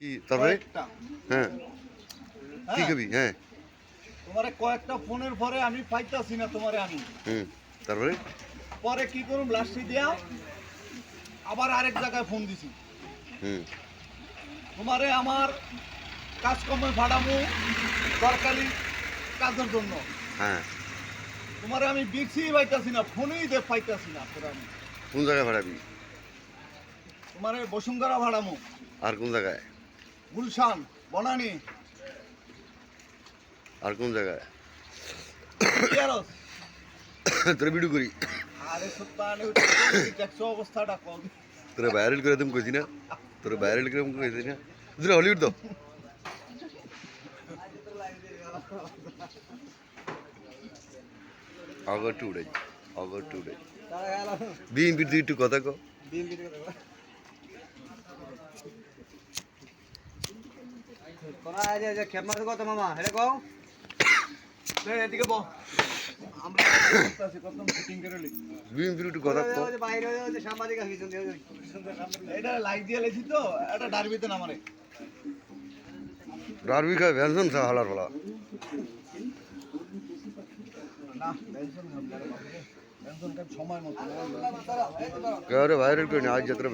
কি তারপরে? কয়েকটা হ্যাঁ, কি হ্যাঁ কবি? হ্যাঁ, তোমারে কয়েকটা ফোনের পরে আমি পাইতাছি না তোমারে আমি হুম, তারপরে? পরে কি করুম লাস্টে দিয়া আবার আরেক জায়গায় ফোন দিছি হুম, তোমারে আমার কাজকর্মে ভাড়ামু সরকারি কাজের জন্য হ্যাঁ, তোমারে আমি বিক্সি পাইতাছি না ফোনেই দে পাইতাছি না তোরা আমি কোন জায়গায় ভাড়াবি? তোমারে বসুন্ধরা ভাড়ামু আর কোন জায়গায়? গুলশান বনানী আর কোন জায়গায়? ইয়ারস তোরা ভিডিও করি, আরে সত্তানে দেখছো অবস্থাটা কম তোরা ভাইরাল করে তুমি কইছি না? তোরা ভাইরাল করে তুমি কইছি না? দুরা হলিউড দাও। আগর টু উড়াই, আগর টু উড়াই। বিএনপির দুই একটু কথা কও। তোরা এই যে খেপ মারতে কত মামা হেরে কও এদিকে বল আমরা করতেছি কত শুটিং করে লি বিএনপির একটু কথা কও। ওই যে বাইরে ওই যে সাংবাদিক আসি শুনতে ওই এটা লাইভ দিয়ে লেছি তো এটা ডারবিতে না মানে ডারবি খায় ভ্যানসন সা হালার ফালা। না টেনশন সময় মতো কেউ ভাইরাল করে না আজ যাত্রা